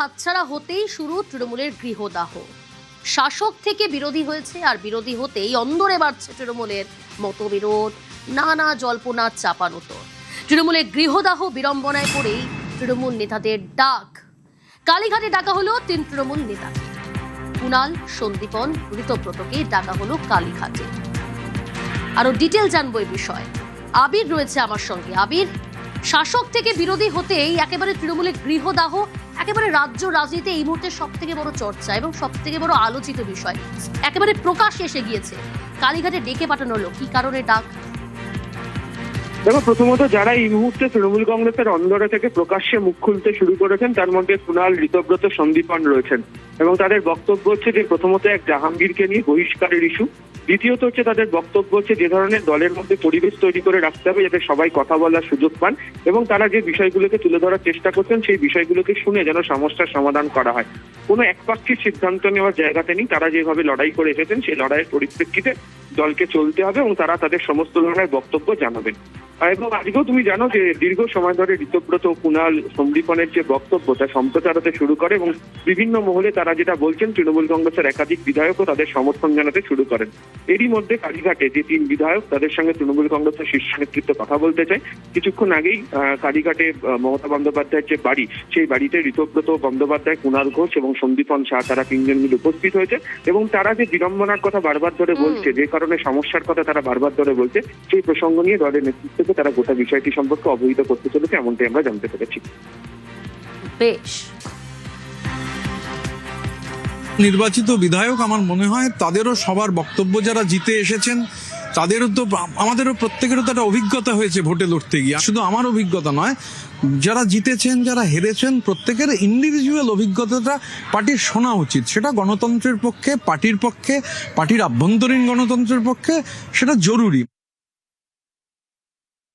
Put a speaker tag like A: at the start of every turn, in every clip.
A: হাতছাড়া হতেই শুরু তৃণমূলের গৃহদাহ। শাসক থেকে বিরোধী হয়েছে, আর বিরোধী হতেই অন্দরে বাড়ছে তৃণমূলের মতবিরোধ, নানা জল্পনার চাপানোতর। তৃণমূলের গৃহদাহ বিড়ম্বনায় পড়েই তৃণমূল নেতাদের ডাক। কালীঘাটে ডাকা হলো 3 তৃণমূল নেতাকে। কুণাল, সন্দীপন, ঋতব্রতকে ডাকা হলো কালীঘাটে। আরো ডিটেল জানবো এই বিষয়ে। আবির রয়েছে আমার সঙ্গে। আবির, শাসক থেকে বিরোধী হতেই একেবারে তৃণমূলের গৃহদাহ একেবারে রাজ্য রাজনীতিতে এই মুহূর্তে সব থেকে বড় চর্চা এবং সব থেকে বড় আলোচিত বিষয়, একেবারে প্রকাশ্যে এসে গিয়েছে। কালীঘাটে ডেকে পাঠানো হলো, কি কারণে ডাক?
B: দেখো, প্রথমত যারা এই মুহূর্তে তৃণমূল কংগ্রেসের অন্দরে থেকে প্রকাশ্যে মুখ খুলতে শুরু করেছেন তার মধ্যে কুণাল, ঋতব্রত, সন্দীপন রয়েছেন এবং তাদের বক্তব্য হচ্ছে যে প্রথমত এক জাহাঙ্গীরকে নিয়ে বহিষ্কারের ইস্যু, দ্বিতীয়ত হচ্ছে তাদের বক্তব্য হচ্ছে যে ধরনের দলের মধ্যে পরিবেশ তৈরি করে রাখতে হবে যাতে সবাই কথা বলার সুযোগ পান এবং তারা যে বিষয়গুলোকে তুলে ধরার চেষ্টা করছেন সেই বিষয়গুলোকে শুনে যেন সমস্যার সমাধান করা হয়। কোনো একপাক্ষিক সিদ্ধান্ত নেওয়ার জায়গাতে নেই। তারা যেভাবে লড়াই করে এসেছেন সেই লড়াইয়ের পরিপ্রেক্ষিতে দলকে চলতে হবে এবং তারা তাদের সমস্ত ধরনের বক্তব্য জানাবেন। এবং আজকেও তুমি জানো যে দীর্ঘ সময় ধরে ঋতব্রত, কুণাল, সন্দীপনের যে বক্তব্য তা সম্প্রচার হতে শুরু করে এবং বিভিন্ন মহলে তারা যেটা বলছেন তৃণমূল কংগ্রেসের একাধিক বিধায়কও তাদের সমর্থন জানাতে শুরু করেন। এরই মধ্যে কালীঘাটে যে 3 বিধায়ক তাদের সঙ্গে তৃণমূল কংগ্রেসের শীর্ষ নেতৃত্ব কথা বলতে চায়। কিছুক্ষণ আগেই কালীঘাটে মমতা বন্দ্যোপাধ্যায়ের যে বাড়ি, সেই বাড়িতে ঋতব্রত বন্দ্যোপাধ্যায়, কুণাল ঘোষ এবং সন্দীপন শাহ তারা 3 জন মিলে উপস্থিত হয়েছে এবং তারা যে বিড়ম্বনার কথা বারবার ধরে বলছে, যে কারণে সমস্যার কথা তারা বারবার ধরে বলছে, সেই প্রসঙ্গ নিয়ে দলের নেতৃত্বকে তারা গোটা বিষয়টি সম্পর্কে অবহিত করতে চলেছে, এমনটাই আমরা জানতে পেরেছি।
A: বেশ,
C: নির্বাচিত বিধায়ক আমার মনে হয় তাদেরও সবার বক্তব্য, যারা জিতে এসেছেন তাদেরও তো, আমাদেরও প্রত্যেকেরও তো একটা অভিজ্ঞতা হয়েছে ভোটে লড়তে গিয়ে। শুধু আমার অভিজ্ঞতা নয়, যারা জিতেছেন, যারা হেরেছেন, প্রত্যেকের ইন্ডিভিজুয়াল অভিজ্ঞতাটা পার্টির শোনা উচিত। সেটা গণতন্ত্রের পক্ষে, পার্টির পক্ষে, পার্টির আভ্যন্তরীণ গণতন্ত্রের পক্ষে সেটা জরুরি।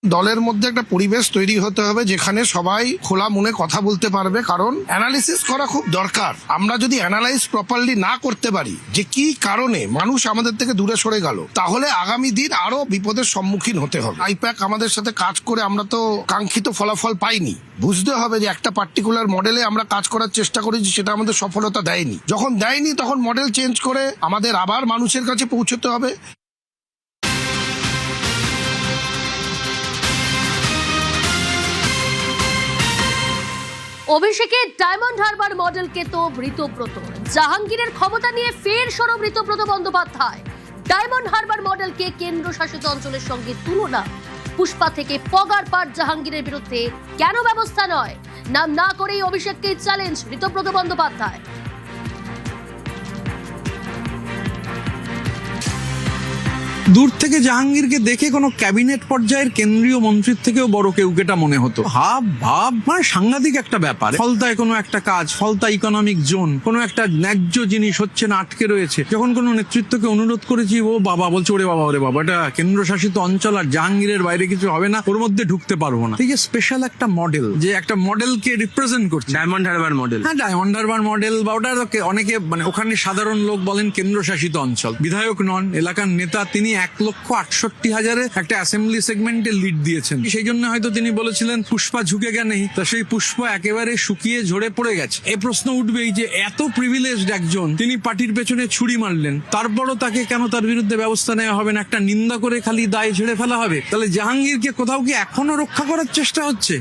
D: দলের মধ্যে একটা পরিবেশ তৈরি হতে হবে যেখানে সবাই খোলা মনে কথা বলতে পারবে, কারণ অ্যানালিসিস করা খুব দরকার। আমরা যদি অ্যানালাইজ প্রপারলি না করতে পারি যে কি কারণে মানুষ আমাদের থেকে দূরে সরে গেল, তাহলে আগামী দিন আরো বিপদের সম্মুখীন হতে হবে। আইপ্যাক আমাদের সাথে কাজ করে আমরা তো কাঙ্ক্ষিত ফলাফল পাইনি। বুঝতে হবে যে একটা পার্টিকুলার মডেলে আমরা কাজ করার চেষ্টা করেছি, সেটা আমাদের সফলতা দেয়নি। যখন দেয়নি তখন মডেল চেঞ্জ করে আমাদের আবার মানুষের কাছে পৌঁছতে হবে।
A: অভিষেকের ডায়মন্ড হারবার মডেলকে তো ঋতব্রত, জাহাঙ্গীরের ক্ষমতা নিয়ে ফের সরব ঋতব্রত বন্দ্যোপাধ্যায়। ডায়মন্ড হারবার মডেলকে কেন্দ্রশাসিত অঞ্চলের সঙ্গে তুলনা। পুষ্পা থেকে পগার পার জাহাঙ্গীরের বিরুদ্ধে কেন ব্যবস্থা নয়? নাম না করেই অভিষেককে চ্যালেঞ্জ ঋতব্রত বন্দ্যোপাধ্যায়।
C: দূর থেকে জাহাঙ্গীরকে দেখে কোনো ক্যাবিনেট পর্যায়ের কেন্দ্রীয় মন্ত্রীর থেকেও বড় কেউ কেটা মনে হতো। ভাব মানে সাংঘাতিক একটা ব্যাপার। ফলতায় কোনো একটা কাজ, ফলতা ইকোনমিক জোন, কোনো একটা ন্যায্য জিনিস হচ্ছে না, আটকে রয়েছে। যখন কোনো নেতৃত্বকে অনুরোধ করেছি, ও বাবা বলছে, ওরে বাবা এটা কেন্দ্রশাসিত অঞ্চল আর জাহাঙ্গীরের বাইরে কিছু হবে না, ওর মধ্যে ঢুকতে পারবো না। এই যে স্পেশাল একটা মডেল, যে একটা মডেলকে রিপ্রেজেন্ট করছে, ডায়মন্ড হারবার মডেল। হ্যাঁ, ডায়মন্ড হারবার মডেল বা ওটা অনেকে মানে ওখানে সাধারণ লোক বলেন কেন্দ্রশাসিত অঞ্চল। বিধায়ক নন, এলাকার নেতা তিনি। 1,68,000 একটা অ্যাসেম্বলি সেগমেন্টে লিড দিয়েছেন। সেই জন্য হয়তো তিনি বলেছিলেন পুষ্পা ঝুঁকে গেলেই, তা সেই পুষ্পা একেবারে শুকিয়ে ঝরে পড়ে গেছে। এই প্রশ্ন উঠবেই যে এত প্রিভিলেজড একজন, তিনি পার্টির পেছনে ছুরি মারলেন, তারপরও তাকে কেন তার বিরুদ্ধে ব্যবস্থা নেওয়া হবে না? একটা নিন্দা করে খালি দায় ঝেড়ে ফেলা হবে? তাহলে জাহাঙ্গীরকে কোথাও কি এখনো রক্ষা করার চেষ্টা হচ্ছে?